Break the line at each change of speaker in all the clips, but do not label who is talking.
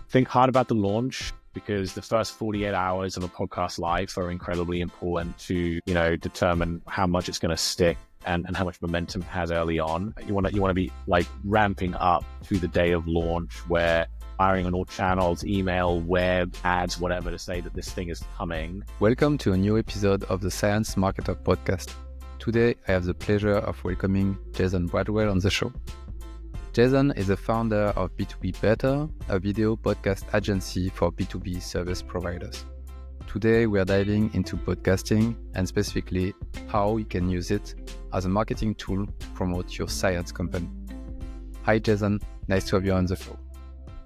Think hard about the launch, because the first 48 hours of a podcast life are incredibly important to, determine how much it's going to stick and how much momentum it has early on. You want to be like ramping up to the day of launch, where firing on all channels, email, web, ads, whatever, to say that this thing is coming.
Welcome to a new episode of the Science Marketer podcast. Today, I have the pleasure of welcoming Jason Bradwell on the show. Jason is the founder of B2B Better, a video podcast agency for B2B service providers. Today, we are diving into podcasting and specifically how you can use it as a marketing tool to promote your science company. Hi, Jason. Nice to have you on the show.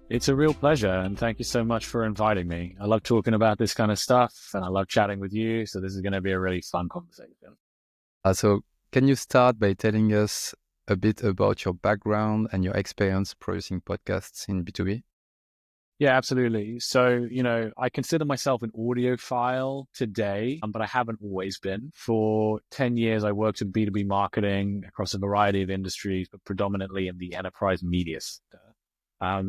It's a real pleasure, and thank you so much for inviting me. I love talking about this kind of stuff, and I love chatting with you, so this is going to be a really fun conversation.
So can you start by telling us a bit about your background and your experience producing podcasts in B2B?
Yeah, absolutely. So, I consider myself an audiophile today, but I haven't always been. For 10 years, I worked in B2B marketing across a variety of industries, but predominantly in the enterprise media sector.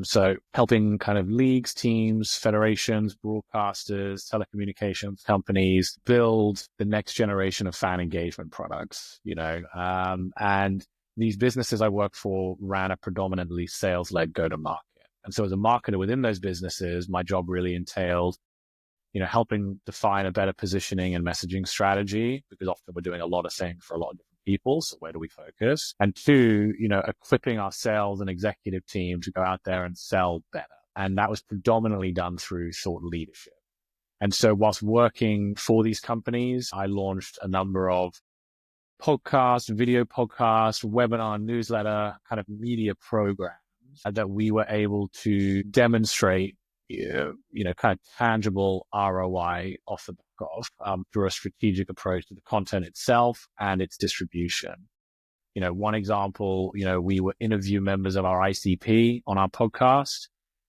So helping kind of leagues, teams, federations, broadcasters, telecommunications companies build the next generation of fan engagement products, and these businesses I work for ran a predominantly sales-led go-to-market. And so as a marketer within those businesses, my job really entailed, helping define a better positioning and messaging strategy, because often we're doing a lot of things for a lot of different people. So where do we focus? And two, equipping our sales and executive team to go out there and sell better. And that was predominantly done through thought leadership. And so whilst working for these companies, I launched a number of podcast, video podcast, webinar, newsletter, kind of media programs that we were able to demonstrate, kind of tangible ROI off the back of through a strategic approach to the content itself and its distribution. One example, we would interview members of our ICP on our podcast,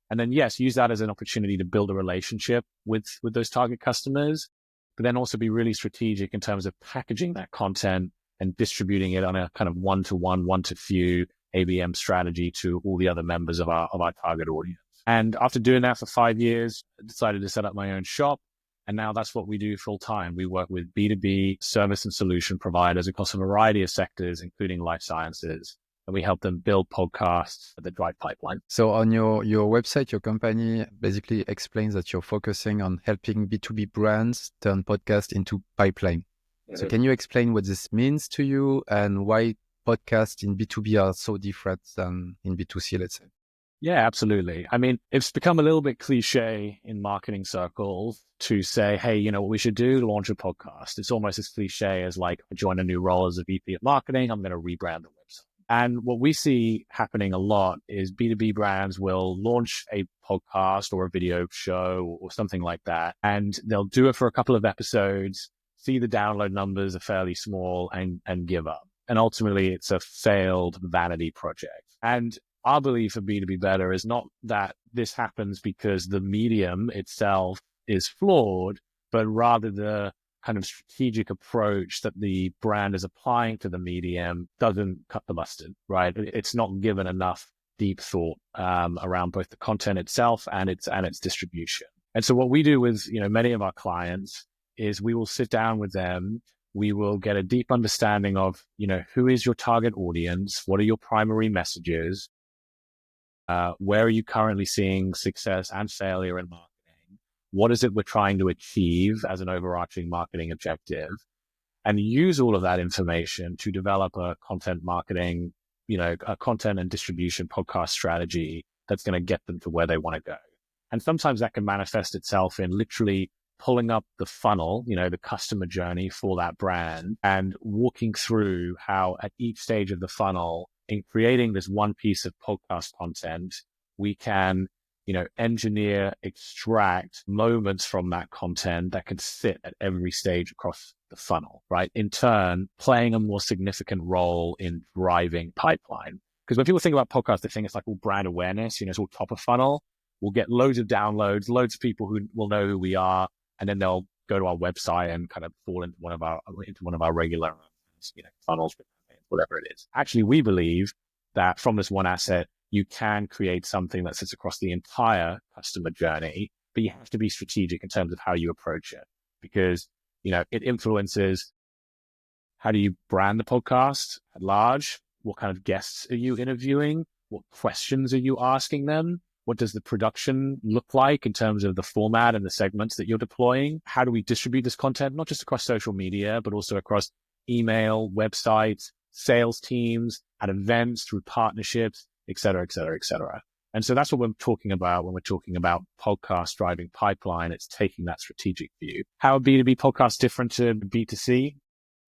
and then use that as an opportunity to build a relationship with those target customers, but then also be really strategic in terms of packaging that content and distributing it on a kind of one-to-one, one-to-few ABM strategy to all the other members of our target audience. And after doing that for 5 years, I decided to set up my own shop. And now that's what we do full time. We work with B2B service and solution providers across a variety of sectors, including life sciences. And we help them build podcasts that drive pipeline.
So on your website, your company basically explains that you're focusing on helping B2B brands turn podcasts into pipeline. So can you explain what this means to you and why podcasts in B2B are so different than in B2C, let's say?
Yeah, absolutely. I mean, it's become a little bit cliche in marketing circles to say, hey, what we should do? Launch a podcast. It's almost as cliche as like, join a new role as a VP of marketing, I'm going to rebrand the website. And what we see happening a lot is B2B brands will launch a podcast or a video show or something like that. And they'll do it for a couple of episodes, see the download numbers are fairly small and give up. And ultimately, it's a failed vanity project. And our belief of B2B Better is not that this happens because the medium itself is flawed, but rather the kind of strategic approach that the brand is applying to the medium doesn't cut the mustard, right? It's not given enough deep thought around both the content itself and its distribution. And so what we do with many of our clients is we will sit down with them. We will get a deep understanding of, who is your target audience? What are your primary messages? Where are you currently seeing success and failure in marketing? What is it we're trying to achieve as an overarching marketing objective? And use all of that information to develop a content marketing, a content and distribution podcast strategy that's going to get them to where they want to go. And sometimes that can manifest itself in literally pulling up the funnel, the customer journey for that brand and walking through how at each stage of the funnel, in creating this one piece of podcast content, we can, engineer, extract moments from that content that can sit at every stage across the funnel, right? In turn, playing a more significant role in driving pipeline. Because when people think about podcasts, they think it's like all brand awareness, it's all top of funnel. We'll get loads of downloads, loads of people who will know who we are, and then they'll go to our website and kind of fall into one of our regular, funnels, whatever it is. Actually, we believe that from this one asset, you can create something that sits across the entire customer journey, but you have to be strategic in terms of how you approach it, because, it influences how do you brand the podcast at large? What kind of guests are you interviewing? What questions are you asking them? What does the production look like in terms of the format and the segments that you're deploying? How do we distribute this content, not just across social media, but also across email, websites, sales teams, at events, through partnerships, et cetera, et cetera, et cetera. And so that's what we're talking about when we're talking about podcast driving pipeline. It's taking that strategic view. How are B2B podcasts different to B2C?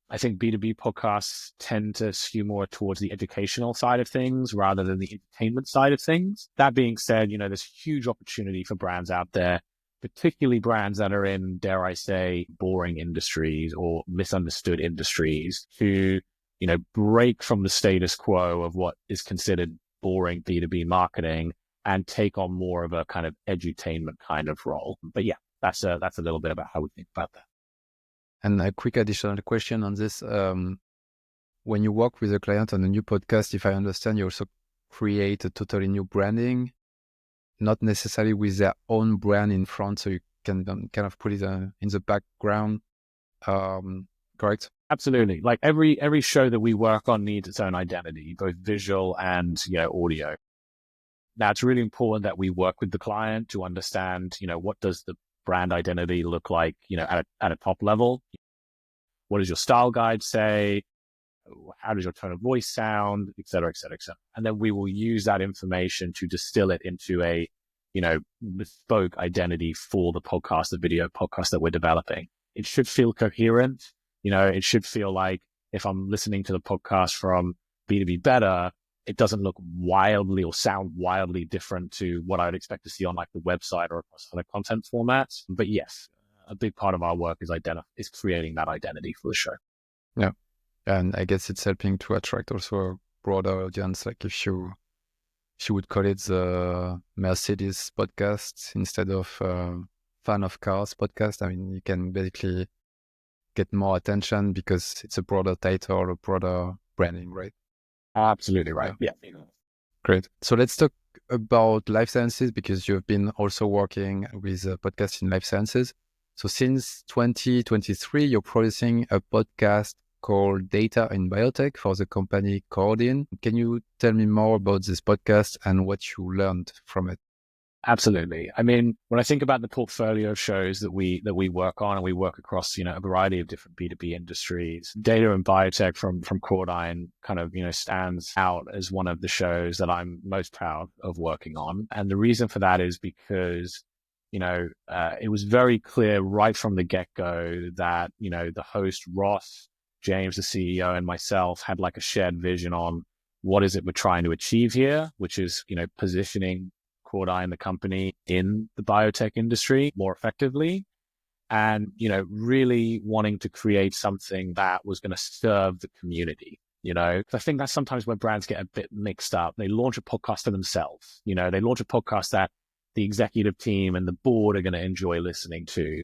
I think B2B podcasts tend to skew more towards the educational side of things rather than the entertainment side of things. That being said, there's huge opportunity for brands out there, particularly brands that are in, dare I say, boring industries or misunderstood industries, to, break from the status quo of what is considered boring B2B marketing and take on more of a kind of edutainment kind of role. But yeah, that's a little bit about how we think about that.
And a quick additional question on this. When you work with a client on a new podcast, if I understand, you also create a totally new branding, not necessarily with their own brand in front, so you can kind of put it in the background. Correct?
Absolutely. Like every show that we work on needs its own identity, both visual and, audio. Now, it's really important that we work with the client to understand, what does the brand identity look like, at a top level? What does your style guide say? How does your tone of voice sound, et cetera, et cetera, et cetera. And then we will use that information to distill it into a, bespoke identity for the podcast, the video podcast that we're developing. It should feel coherent. It should feel like if I'm listening to the podcast from B2B Better, it doesn't look wildly or sound wildly different to what I'd expect to see on like the website or across other content formats. But yes, a big part of our work is creating that identity for the show.
Yeah. And I guess it's helping to attract also a broader audience. Like if you would call it the Mercedes podcast instead of fan of cars podcast, I mean, you can basically get more attention because it's a broader title, a broader branding, right?
Absolutely right. Yeah.
Great. So let's talk about life sciences, because you've been also working with a podcast in life sciences. So since 2023, you're producing a podcast called Data in Biotech for the company CorrDyn. Can you tell me more about this podcast and what you learned from it?
Absolutely. I mean, when I think about the portfolio of shows that we work on, and we work across, a variety of different B2B industries, Data and Biotech from CorrDyn kind of, stands out as one of the shows that I'm most proud of working on. And the reason for that is because, it was very clear right from the get-go that, the host, Ross, James, the CEO, and myself had like a shared vision on what is it we're trying to achieve here, which is, positioning CorrDyn, the company, in the biotech industry more effectively, and, really wanting to create something that was going to serve the community. I think that's sometimes where brands get a bit mixed up. They launch a podcast for themselves. They launch a podcast that the executive team and the board are going to enjoy listening to.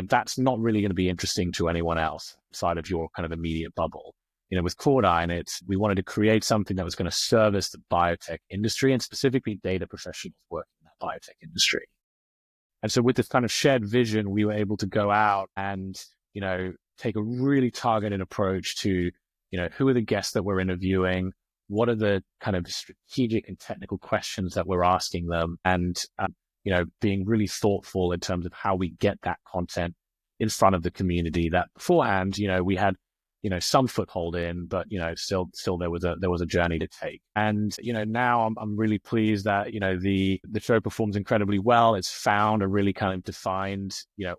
That's not really going to be interesting to anyone else outside of your kind of immediate bubble. With CorrDyn, we wanted to create something that was going to service the biotech industry, and specifically data professionals working in that biotech industry. And so with this kind of shared vision, we were able to go out and, take a really targeted approach to, who are the guests that we're interviewing? What are the kind of strategic and technical questions that we're asking them? And, being really thoughtful in terms of how we get that content in front of the community that beforehand, we had, some foothold in, but, still there was a journey to take. And, now I'm really pleased that, the show performs incredibly well. It's found a really kind of defined,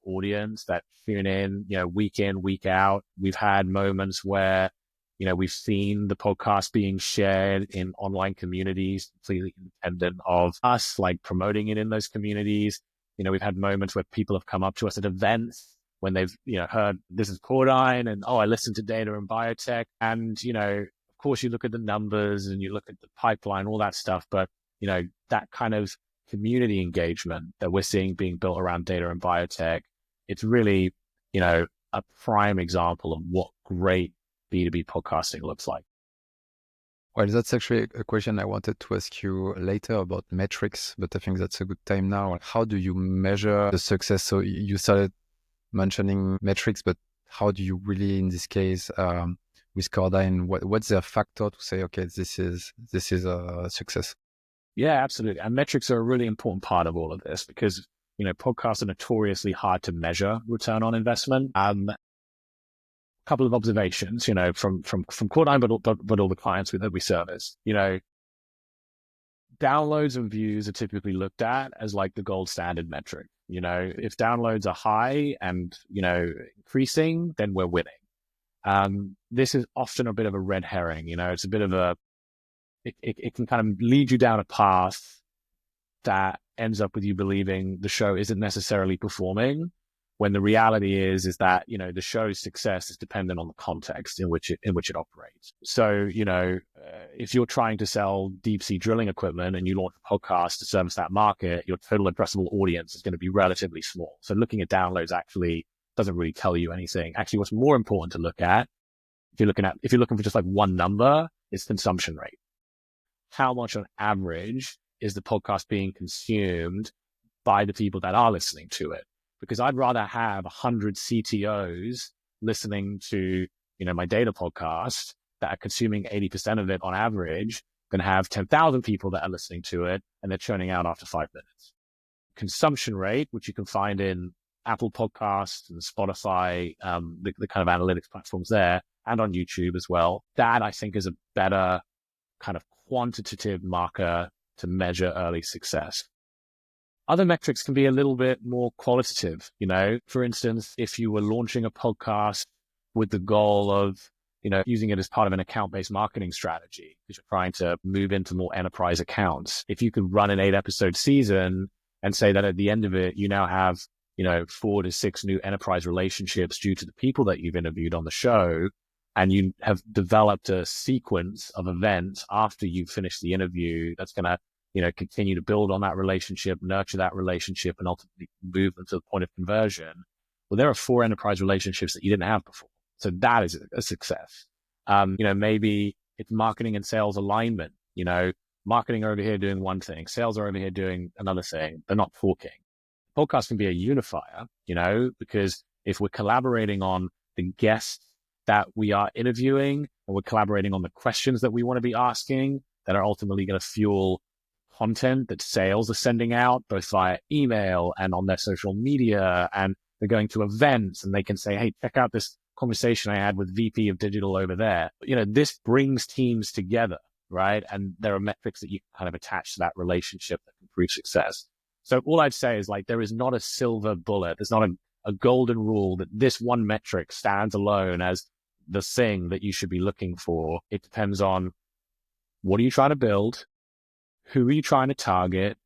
audience that tune in, week in, week out. We've had moments where, we've seen the podcast being shared in online communities, completely independent of us, like promoting it in those communities. We've had moments where people have come up to us at events when they've, heard this is CorrDyn and, I listened to Data and Biotech. And, of course, you look at the numbers and you look at the pipeline, all that stuff. But, that kind of community engagement that we're seeing being built around Data and Biotech, it's really, a prime example of what great B2B podcasting looks like.
Well, that's actually a question I wanted to ask you later about metrics, but I think that's a good time now. How do you measure the success? So you started mentioning metrics, but how do you really, in this case, with CorrDyn, what's the factor to say, okay, this is a success?
Yeah, absolutely. And metrics are a really important part of all of this because, podcasts are notoriously hard to measure return on investment. Couple of observations, from CorrDyn, but all the clients that we service, downloads and views are typically looked at as like the gold standard metric. If downloads are high and, increasing, then we're winning. This is often a bit of a red herring. It's a bit of it can kind of lead you down a path that ends up with you believing the show isn't necessarily performing, when the reality is that, the show's success is dependent on the context in which it operates. So, if you're trying to sell deep sea drilling equipment and you launch a podcast to service that market, your total addressable audience is going to be relatively small. So looking at downloads actually doesn't really tell you anything. Actually, what's more important to look at, if you're looking for just like one number, is consumption rate. How much on average is the podcast being consumed by the people that are listening to it? Because I'd rather have 100 CTOs listening to, my data podcast that are consuming 80% of it on average than have 10,000 people that are listening to it and they're churning out after 5 minutes. Consumption rate, which you can find in Apple Podcasts and Spotify, the kind of analytics platforms there, and on YouTube as well. That I think is a better kind of quantitative marker to measure early success. Other metrics can be a little bit more qualitative. For instance, if you were launching a podcast with the goal of, using it as part of an account-based marketing strategy, because you're trying to move into more enterprise accounts. If you could run an 8-episode season and say that at the end of it, you now have, 4 to 6 new enterprise relationships due to the people that you've interviewed on the show, and you have developed a sequence of events after you've finished the interview that's going to, continue to build on that relationship, nurture that relationship, and ultimately move them to the point of conversion. Well, there are 4 enterprise relationships that you didn't have before. So that is a success. Maybe it's marketing and sales alignment. Marketing are over here doing one thing, sales are over here doing another thing. They're not talking. Podcast can be a unifier, because if we're collaborating on the guests that we are interviewing and we're collaborating on the questions that we want to be asking that are ultimately going to fuel content that sales are sending out both via email and on their social media, and they're going to events and they can say, hey, check out this conversation I had with VP of digital over there. This brings teams together, right? And there are metrics that you can kind of attach to that relationship that can prove success. So all I'd say is there is not a silver bullet. There's not a golden rule that this one metric stands alone as the thing that you should be looking for. It depends on what are you trying to build, who are you trying to target,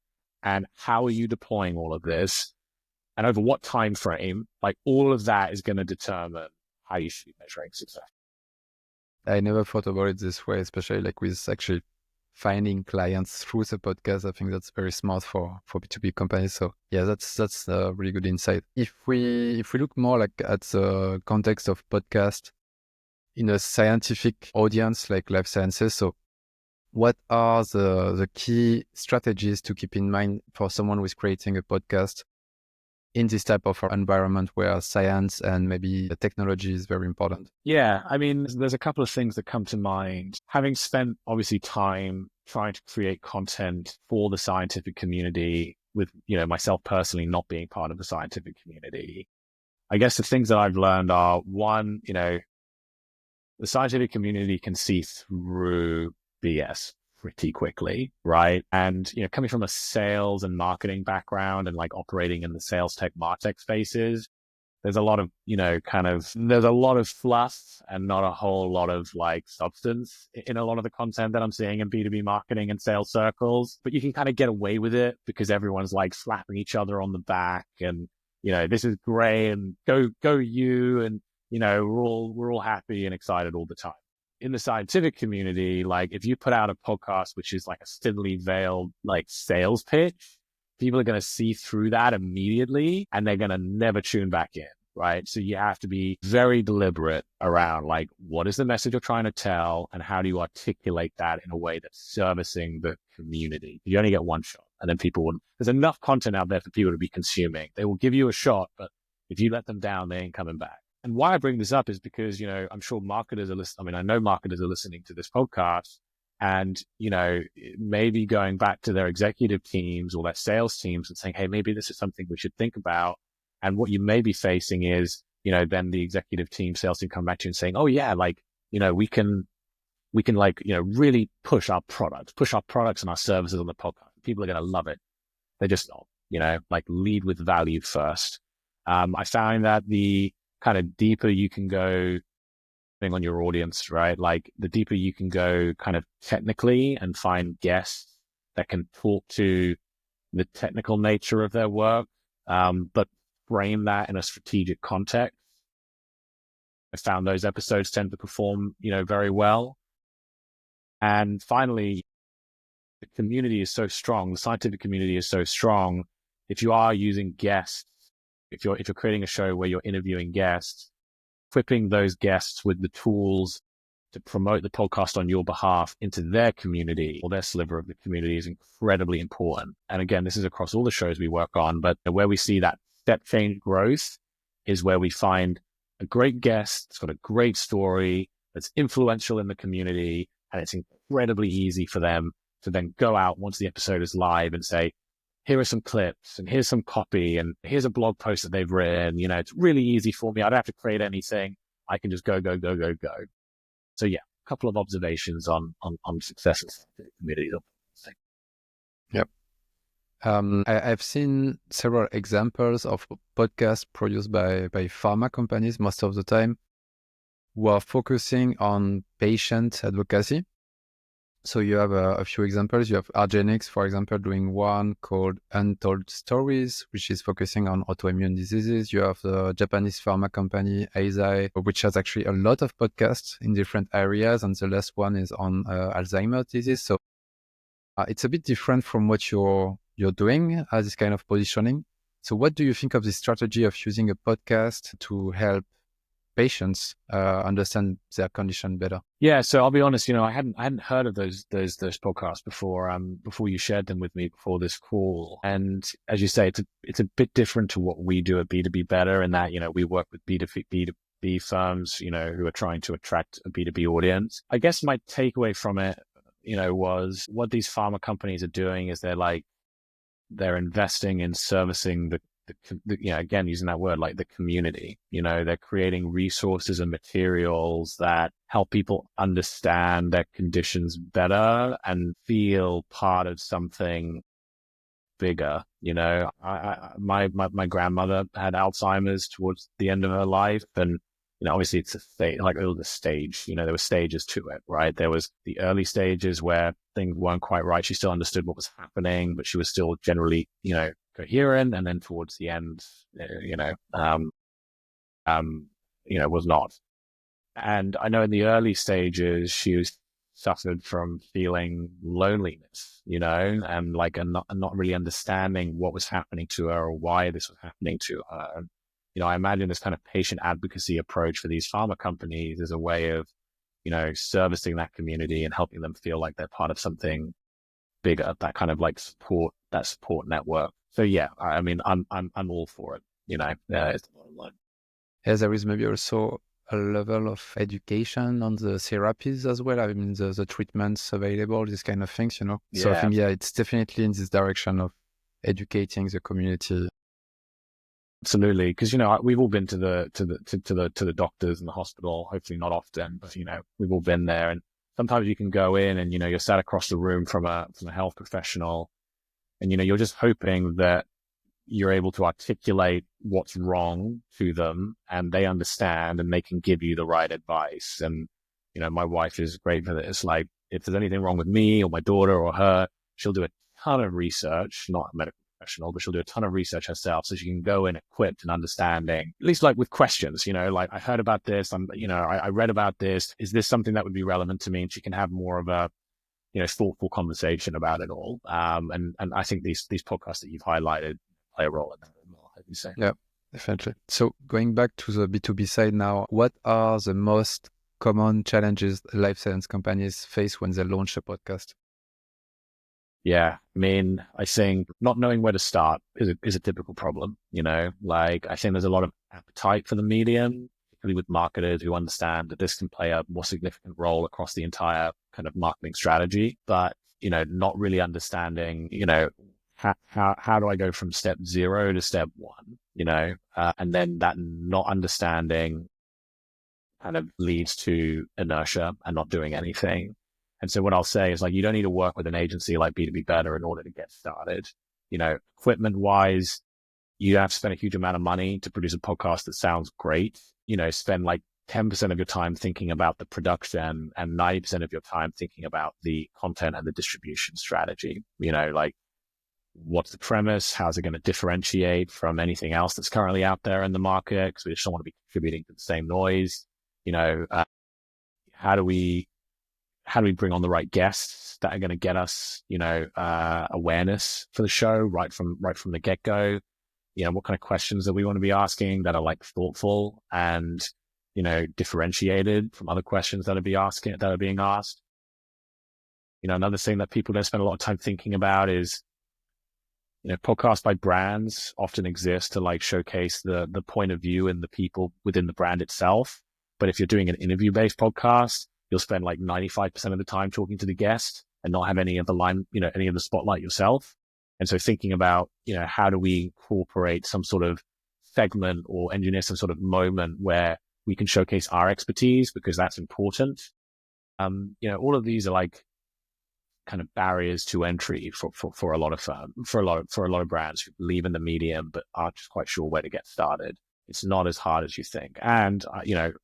and how are you deploying all of this, and over what time frame. All of that is going to determine how you should be measuring success.
I never thought about it this way, especially with actually finding clients through the podcast. I think that's very smart for B2B companies. So yeah, that's a really good insight. If we look more at the context of podcast in a scientific audience like life sciences, so what are the key strategies to keep in mind for someone who is creating a podcast in this type of environment where science and maybe the technology is very important?
Yeah, there's a couple of things that come to mind. Having spent obviously time trying to create content for the scientific community with, myself personally not being part of the scientific community, I guess the things that I've learned are, one, the scientific community can see through BS pretty quickly, right? And, coming from a sales and marketing background and operating in the sales tech, martech spaces, there's a lot of, there's a lot of fluff and not a whole lot of substance in a lot of the content that I'm seeing in B2B marketing and sales circles. But you can kind of get away with it because everyone's slapping each other on the back and, this is great and go you. And, we're all happy and excited all the time. In the scientific community, if you put out a podcast, which is a thinly veiled sales pitch, people are going to see through that immediately and they're going to never tune back in, right? So you have to be very deliberate around like, what is the message you're trying to tell and how do you articulate that in a way that's servicing the community? You only get one shot and then there's enough content out there for people to be consuming. They will give you a shot, but if you let them down, they ain't coming back. And why I bring this up is because, I'm sure marketers are listening. I mean, I know marketers are listening to this podcast and, maybe going back to their executive teams or their sales teams and saying, hey, maybe this is something we should think about. And what you may be facing is, then the executive team, sales team come back to you and saying, oh yeah, like, we can like, really push our products and our services on the podcast. People are going to love it. They just, like lead with value first. I found that the kind of deeper you can go on your audience, right? Like the deeper you can go kind of technically and find guests that can talk to the technical nature of their work, but frame that in a strategic context. I found those episodes tend to perform, very well. And finally, the community is so strong. The scientific community is so strong. If you are using guests, if you're creating a show where you're interviewing guests, equipping those guests with the tools to promote the podcast on your behalf into their community or their sliver of the community is incredibly important. And again, this is across all the shows we work on, but where we see that step change growth is where we find a great guest that's got a great story, that's influential in the community, and it's incredibly easy for them to then go out once the episode is live and say, here are some clips and here's some copy and here's a blog post that they've written. It's really easy for me. I don't have to create anything. I can just go. So yeah, a couple of observations on successes in communities.
Yep. I've seen several examples of podcasts produced by pharma companies most of the time who are focusing on patient advocacy. So you have a few examples. You have argenx, for example, doing one called Untold Stories, which is focusing on autoimmune diseases. You have the Japanese pharma company Eisai, which has actually a lot of podcasts in different areas. And the last one is on Alzheimer's disease. So it's a bit different from what you're doing as this kind of positioning. So what do you think of this strategy of using a podcast to help patients understand their condition better?
Yeah, so I'll be honest, I hadn't heard of those podcasts before you shared them with me before this call. And as you say, it's a bit different to what we do at B2B Better in that, we work with B2B firms, who are trying to attract a B2B audience. I guess my takeaway from it, was what these pharma companies are doing is they're investing in servicing the again, using that word, like the community, they're creating resources and materials that help people understand their conditions better and feel part of something bigger. My grandmother had Alzheimer's towards the end of her life, and obviously it's a stage, like it was a stage, there were stages to it, right? There was the early stages where things weren't quite right. She still understood what was happening, but she was still generally, coherent. And then towards the end, was not. And I know in the early stages, she suffered from feeling loneliness, and not really understanding what was happening to her or why this was happening to her. And, I imagine this kind of patient advocacy approach for these pharma companies is a way of, servicing that community and helping them feel like they're part of something bigger, that kind of like support network. So yeah, I mean, I'm all for it. It's the bottom line.
Yes, there is maybe also a level of education on the therapies as well. I mean, the treatments available, these kind of things, So I think, it's definitely in this direction of educating the community.
Absolutely, because we've all been to the doctors in the hospital. Hopefully not often, but we've all been there. And sometimes you can go in and you're sat across the room from a health professional, and you're just hoping that you're able to articulate what's wrong to them, and they understand, and they can give you the right advice. And my wife is great for this. Like, if there's anything wrong with me or my daughter or her, she'll do a ton of research, not a medical professional, but she'll do a ton of research herself, so she can go in equipped and understanding, at least like with questions, like I heard about this, I read about this. Is this something that would be relevant to me? And she can have more of a, thoughtful conversation about it all. And I think these podcasts that you've highlighted play a role in that as well, as you say.
Yeah. Definitely. So going back to the B2B side now, what are the most common challenges life science companies face when they launch a podcast?
Yeah, I mean, I think not knowing where to start is a typical problem, Like, I think there's a lot of appetite for the medium, particularly with marketers who understand that this can play a more significant role across the entire kind of marketing strategy, but, not really understanding, how do I go from step 0 to step 1, and then that not understanding kind of leads to inertia and not doing anything. And so what I'll say is, like, you don't need to work with an agency like B2B Better in order to get started. Equipment wise, you have to spend a huge amount of money to produce a podcast that sounds great. Spend like 10% of your time thinking about the production and 90% of your time thinking about the content and the distribution strategy. Like, what's the premise? How's it going to differentiate from anything else that's currently out there in the market? Because we just don't want to be contributing to the same noise. How do we bring on the right guests that are going to get us, awareness for the show right from the get-go? What kind of questions that we want to be asking that are like thoughtful and, differentiated from other questions that are being asked. Another thing that people don't spend a lot of time thinking about is, podcasts by brands often exist to like showcase the point of view and the people within the brand itself. But if you're doing an interview-based podcast, you'll spend like 95% of the time talking to the guest and not have any of the spotlight yourself. And so thinking about, how do we incorporate some sort of segment or engineer some sort of moment where we can showcase our expertise, because that's important. All of these are like kind of barriers to entry for a lot of brands who believe in the medium but aren't just quite sure where to get started. It's not as hard as you think. And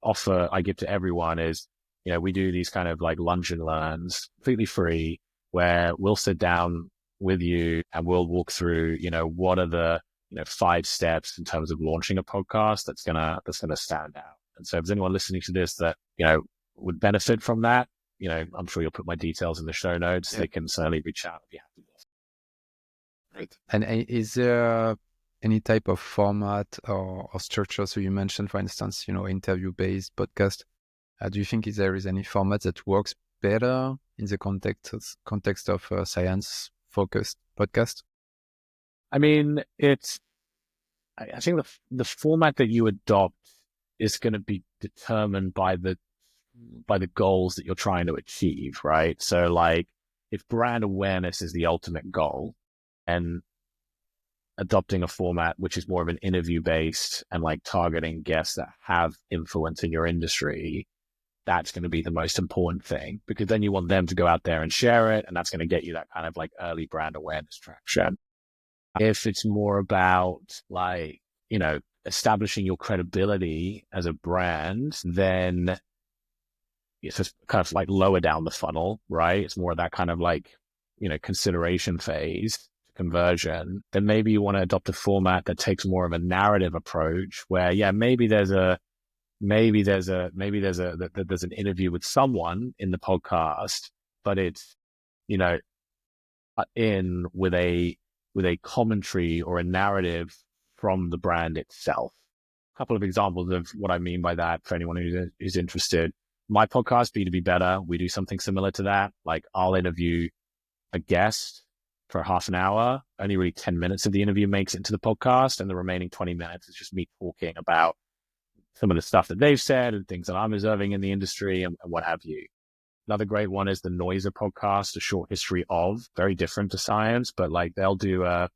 offer I give to everyone is, we do these kind of like lunch and learns completely free, where we'll sit down with you and we'll walk through, what are the 5 steps in terms of launching a podcast that's gonna stand out. And so if there's anyone listening to this that would benefit from that, I'm sure you'll put my details in the show notes. Yeah. They can certainly reach out if you have to.
Great. And is there any type of format or structure? So you mentioned, for instance, interview-based podcast. Do you think there is any format that works better in the context of a science-focused podcast?
I mean, I think the format that you adopt is going to be determined by the goals that you're trying to achieve, right? So like, if brand awareness is the ultimate goal, and adopting a format which is more of an interview based and like targeting guests that have influence in your industry, that's going to be the most important thing, because then you want them to go out there and share it, and that's going to get you that kind of like early brand awareness traction. If it's more about like, establishing your credibility as a brand, then it's just kind of like lower down the funnel, right? It's more of that kind of like, consideration phase, conversion. Then maybe you want to adopt a format that takes more of a narrative approach, where, maybe there's an interview with someone in the podcast, but it's, in with a commentary or a narrative from the brand itself. A couple of examples of what I mean by that for anyone who's interested. My podcast, B2B Better, we do something similar to that. Like, I'll interview a guest for half an hour. Only really 10 minutes of the interview makes it into the podcast, and the remaining 20 minutes is just me talking about some of the stuff that they've said and things that I'm observing in the industry and what have you. Another great one is the Noiser podcast, A Short History Of, very different to science, but like, they'll do an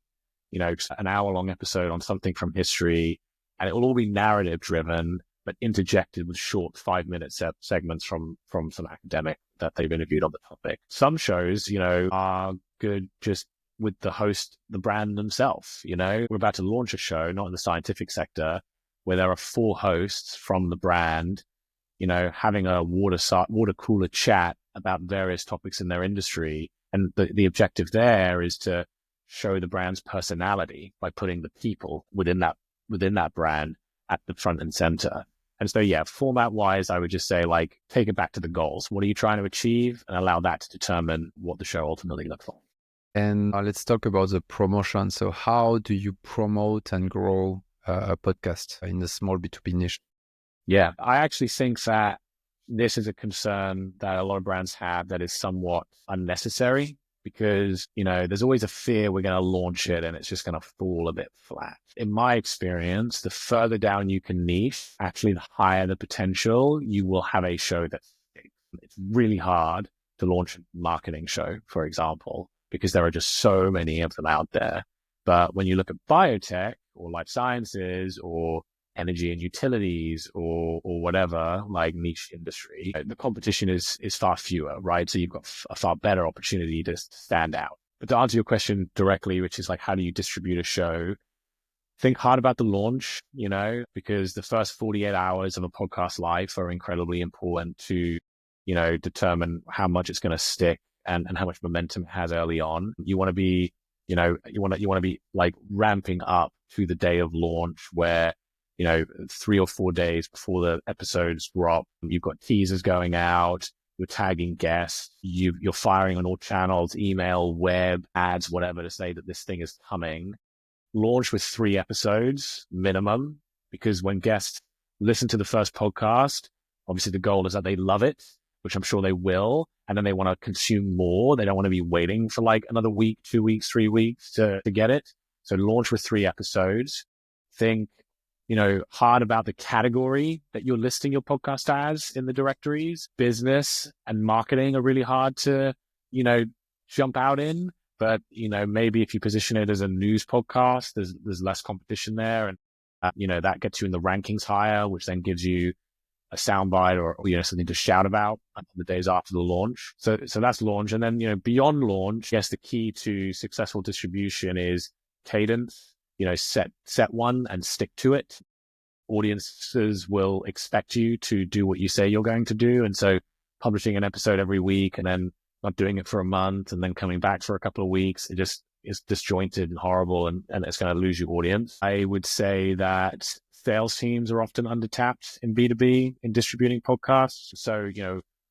hour-long episode on something from history, and it will all be narrative driven, but interjected with short 5-minute segments from some academic that they've interviewed on the topic. Some shows, are good just with the host, the brand themselves. We're about to launch a show, not in the scientific sector, where there are 4 hosts from the brand, having a water cooler chat about various topics in their industry. And the objective there is to show the brand's personality by putting the people within that brand at the front and center. And so, format wise, I would just say, like, take it back to the goals. What are you trying to achieve? And allow that to determine what the show ultimately looks like.
And let's talk about the promotion. So how do you promote and grow a podcast in a small B2B niche?
Yeah, I actually think that this is a concern that a lot of brands have that is somewhat unnecessary because, there's always a fear we're going to launch it and it's just going to fall a bit flat. In my experience, the further down you can niche, actually the higher the potential you will have a show that sticks. It's really hard to launch a marketing show, for example, because there are just so many of them out there. But when you look at biotech or life sciences or energy and utilities or whatever, like niche industry, the competition is far fewer, right? So you've got a far better opportunity to stand out. But to answer your question directly, which is like, how do you distribute a show? Think hard about the launch, because the first 48 hours of a podcast life are incredibly important to, determine how much it's going to stick and how much momentum it has early on. You want to be, you want to be like ramping up to the day of launch where 3 or 4 days before the episodes drop, you've got teasers going out, you're tagging guests, you're firing on all channels, email, web, ads, whatever, to say that this thing is coming. Launch with 3 episodes minimum, because when guests listen to the first podcast, obviously the goal is that they love it, which I'm sure they will, and then they want to consume more. They don't want to be waiting for like another week, 2 weeks, 3 weeks to get it. So launch with 3 episodes. Think hard about the category that you're listing your podcast as in the directories. Business and marketing are really hard to, jump out in. But, maybe if you position it as a news podcast, there's less competition there. And, that gets you in the rankings higher, which then gives you a soundbite or something to shout about on the days after the launch. So that's launch. And then, beyond launch, yes, the key to successful distribution is cadence. Set one and stick to it. Audiences will expect you to do what you say you're going to do. And so publishing an episode every week and then not doing it for a month and then coming back for a couple of weeks, it just is disjointed and horrible and it's going to lose your audience. I would say that sales teams are often undertapped in B2B in distributing podcasts. So,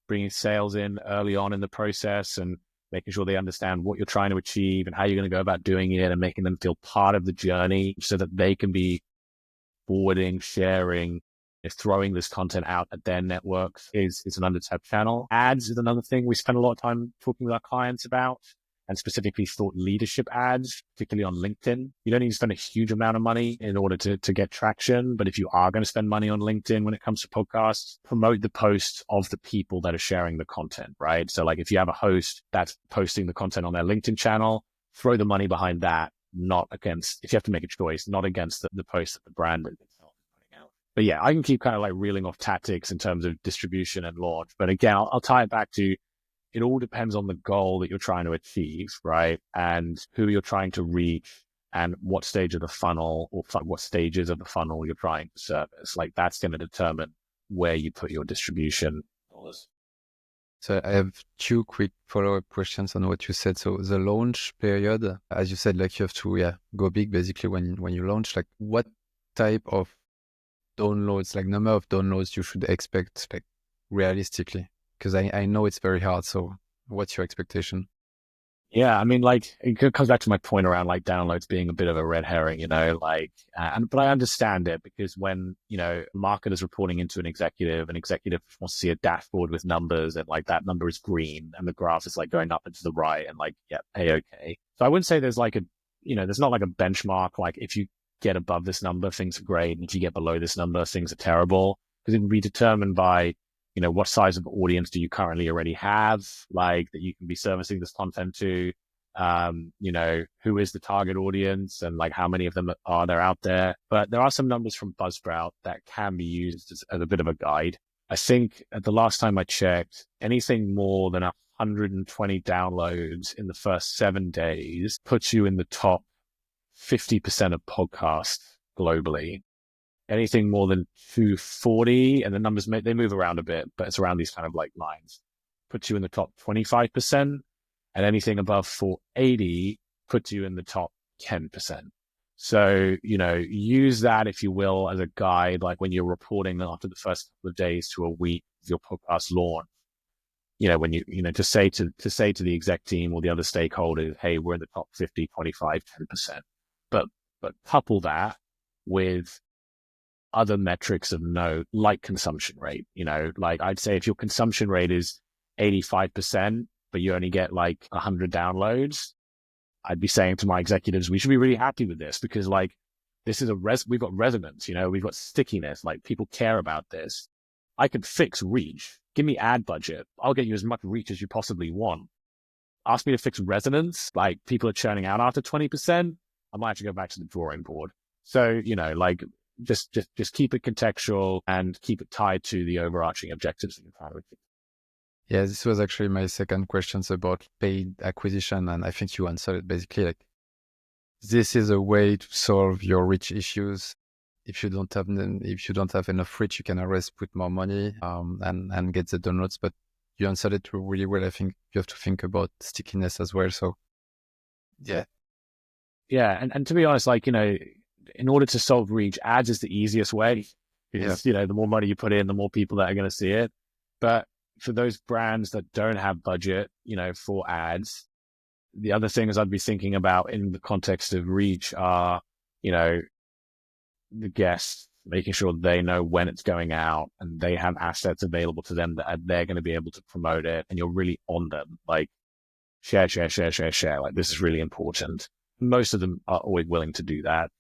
bringing sales in early on in the process and making sure they understand what you're trying to achieve and how you're going to go about doing it and making them feel part of the journey so that they can be forwarding, sharing, throwing this content out at their networks is an undertapped channel. Ads is another thing we spend a lot of time talking with our clients about, and specifically thought leadership ads, particularly on LinkedIn. You don't need to spend a huge amount of money in order to get traction. But if you are going to spend money on LinkedIn when it comes to podcasts, promote the posts of the people that are sharing the content, right? So like if you have a host that's posting the content on their LinkedIn channel, throw the money behind that, not against, if you have to make a choice, not against the post that the brand is putting out. But yeah, I can keep kind of like reeling off tactics in terms of distribution and launch. But again, I'll tie it back to, it all depends on the goal that you're trying to achieve, right? And who you're trying to reach and what stage of the funnel or what stages of the funnel you're trying to service. Like that's going to determine where you put your distribution dollars.
So I have 2 quick follow-up questions on what you said. So the launch period, as you said, like you have to go big basically when you launch. Like what type of downloads, like number of downloads you should expect, like realistically? Because I know it's very hard. So what's your expectation?
Yeah, I mean, like it comes back to my point around like downloads being a bit of a red herring, but I understand it because when, a marketer's reporting into an executive wants to see a dashboard with numbers and like that number is green and the graph is like going up and to the right and like, yeah, hey, okay. So I wouldn't say there's like there's not like a benchmark. Like if you get above this number, things are great. And if you get below this number, things are terrible, because it would be determined by, what size of audience do you currently already have, like that you can be servicing this content to, who is the target audience and like how many of them are there out there. But there are some numbers from Buzzsprout that can be used as a bit of a guide. I think at the last time I checked, anything more than 120 downloads in the first 7 days puts you in the top 50% of podcasts globally. Anything more than 240, and the numbers, they move around a bit, but it's around these kind of like lines, puts you in the top 25%, and anything above 480 puts you in the top 10%. So, use that, if you will, as a guide, like when you're reporting after the first couple of days to a week of your podcast launch, when to say to the exec team or the other stakeholders, hey, we're in the top 50, 25, 10%. But couple that with other metrics of note, like consumption rate. Like I'd say if your consumption rate is 85%, but you only get like 100 downloads, I'd be saying to my executives, we should be really happy with this, because like this is we've got resonance, we've got stickiness, like people care about this. I could fix reach. Give me ad budget. I'll get you as much reach as you possibly want. Ask me to fix resonance. Like people are churning out after 20%. I might have to go back to the drawing board. So, like just keep it contextual and keep it tied to the overarching objectives that you're trying to achieve.
Yeah, this was actually my second question about paid acquisition. And I think you answered it basically like, this is a way to solve your reach issues. If you don't have enough reach, you can always put more money and get the downloads. But you answered it really well. I think you have to think about stickiness as well. So yeah.
Yeah. And to be honest, like, in order to solve reach, ads is the easiest way. Because, the more money you put in, the more people that are going to see it. But for those brands that don't have budget, for ads, the other things I'd be thinking about in the context of reach are, the guests, making sure they know when it's going out and they have assets available to them that they're going to be able to promote it. And you're really on them, like share. Like this is really important. Most of them are always willing to do that.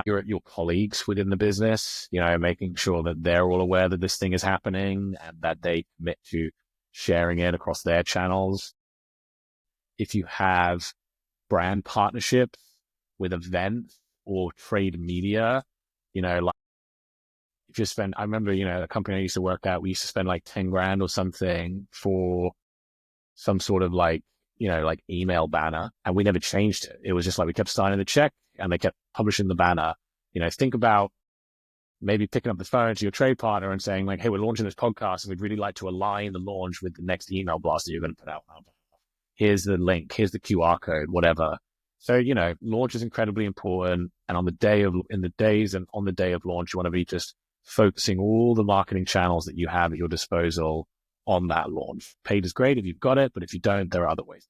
Your colleagues within the business, making sure that they're all aware that this thing is happening and that they commit to sharing it across their channels. If you have brand partnerships with events or trade media, like if you spend, I remember, the company I used to work at, we used to spend like 10 grand or something for some sort of like email banner, and we never changed it. It was just like, we kept signing the check and they kept publishing the banner. Think about maybe picking up the phone to your trade partner and saying like, hey, we're launching this podcast and we'd really like to align the launch with the next email blast that you're going to put out. Here's the link, here's the QR code, whatever. So, launch is incredibly important. And on the day of launch, you want to be just focusing all the marketing channels that you have at your disposal on that launch. Paid is great if you've got it, but if you don't, there are other ways.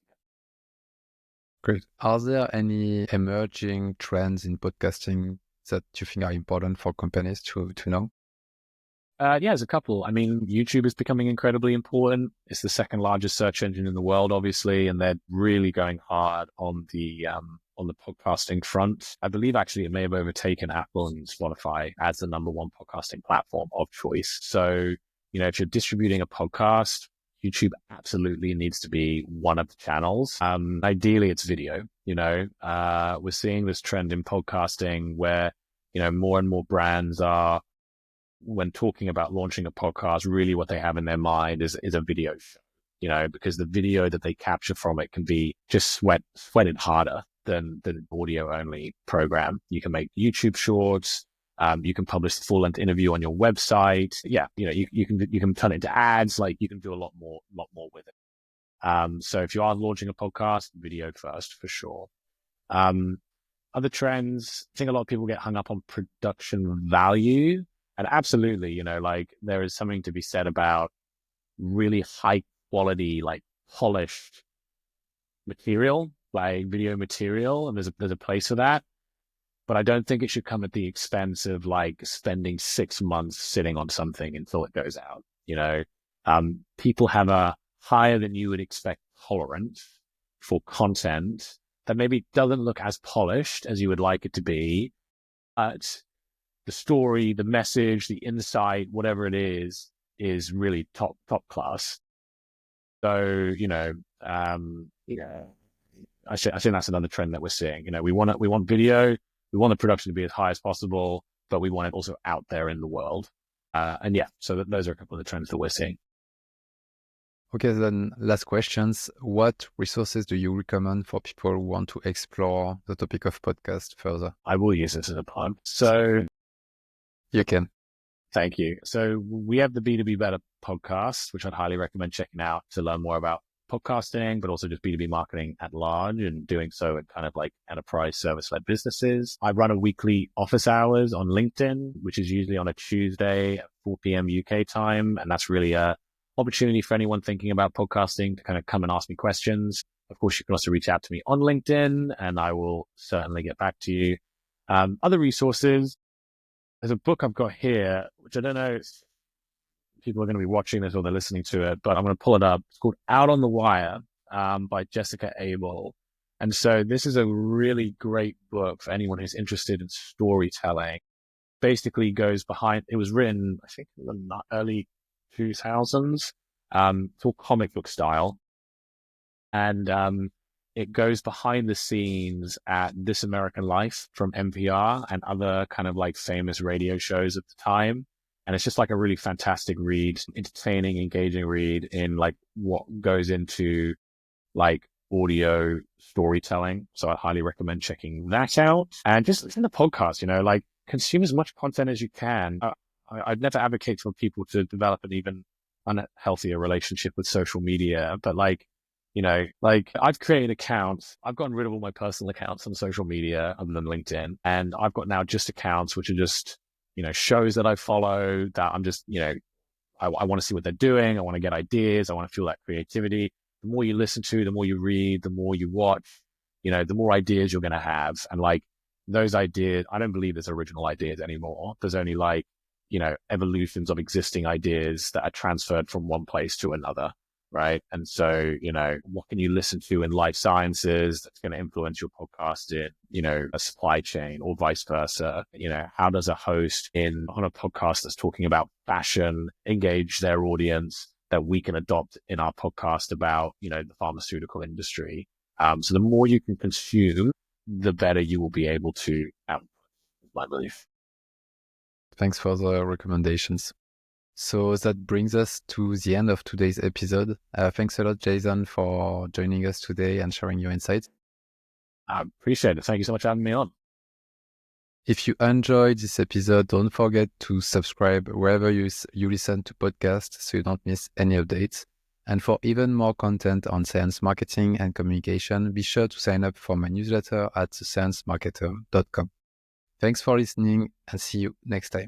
Great. Are there any emerging trends in podcasting that you think are important for companies to know?
Yeah, there's a couple. I mean, YouTube is becoming incredibly important. It's the second largest search engine in the world, obviously, and they're really going hard on the podcasting front. I believe actually it may have overtaken Apple and Spotify as the number one podcasting platform of choice. So, if you're distributing a podcast, YouTube absolutely needs to be one of the channels. Ideally, it's video. We're seeing this trend in podcasting where, more and more brands are, when talking about launching a podcast, really what they have in their mind is a video show, because the video that they capture from it can be just sweated harder than an audio only program. You can make YouTube shorts. You can publish the full length interview on your website. Yeah. You can turn it into ads. Like you can do a lot more with it. So if you are launching a podcast, video first for sure. Other trends, I think a lot of people get hung up on production value. And absolutely, like there is something to be said about really high quality, like polished material, like video material. And there's a place for that. But I don't think it should come at the expense of like spending 6 months sitting on something until it goes out. People have a higher than you would expect tolerance for content that maybe doesn't look as polished as you would like it to be. But the story, the message, the insight, whatever it is really top class. So, I think that's another trend that we're seeing. We want video, we want the production to be as high as possible, but we want it also out there in the world. So those are a couple of the trends that we're seeing.
Okay, then last questions. What resources do you recommend for people who want to explore the topic of podcast further?
I will use this as a plug. So
you can.
Thank you. So we have the B2B Better podcast, which I'd highly recommend checking out to learn more about podcasting, but also just B2B marketing at large, and doing so in kind of like enterprise service-led businesses. I run a weekly office hours on LinkedIn, which is usually on a Tuesday at 4 p.m. UK time. And that's really a opportunity for anyone thinking about podcasting to kind of come and ask me questions. Of course, you can also reach out to me on LinkedIn and I will certainly get back to you. Other resources, there's a book I've got here, which I don't know if people are going to be watching this or they're listening to it, but I'm going to pull it up. It's called Out on the Wire by Jessica Abel. And so this is a really great book for anyone who's interested in storytelling. Basically goes behind, it was written, I think, in the early 2000s. It's all comic book style. And it goes behind the scenes at This American Life from NPR and other kind of like famous radio shows at the time. And it's just like a really fantastic read, entertaining, engaging read in like what goes into like audio storytelling. So I highly recommend checking that out. And just listen to podcasts, like consume as much content as you can. I'd never advocate for people to develop an even unhealthier relationship with social media, but like I've created accounts. I've gotten rid of all my personal accounts on social media other than LinkedIn. And I've got now just accounts, which are just, shows that I follow that I'm just, I want to see what they're doing. I want to get ideas. I want to feel that creativity. The more you listen to, the more you read, the more you watch, the more ideas you're going to have. And like those ideas, I don't believe there's original ideas anymore. There's only like, evolutions of existing ideas that are transferred from one place to another. Right. And so, what can you listen to in life sciences that's going to influence your podcast in, a supply chain or vice versa? How does a host on a podcast that's talking about fashion engage their audience that we can adopt in our podcast about, the pharmaceutical industry? So the more you can consume, the better you will be able to output, my belief.
Thanks for the recommendations. So that brings us to the end of today's episode. Thanks a lot, Jason, for joining us today and sharing your insights.
I appreciate it. Thank you so much for having me on.
If you enjoyed this episode, don't forget to subscribe wherever you listen to podcasts so you don't miss any updates. And for even more content on science marketing and communication, be sure to sign up for my newsletter at thesciencemarketer.com. Thanks for listening and see you next time.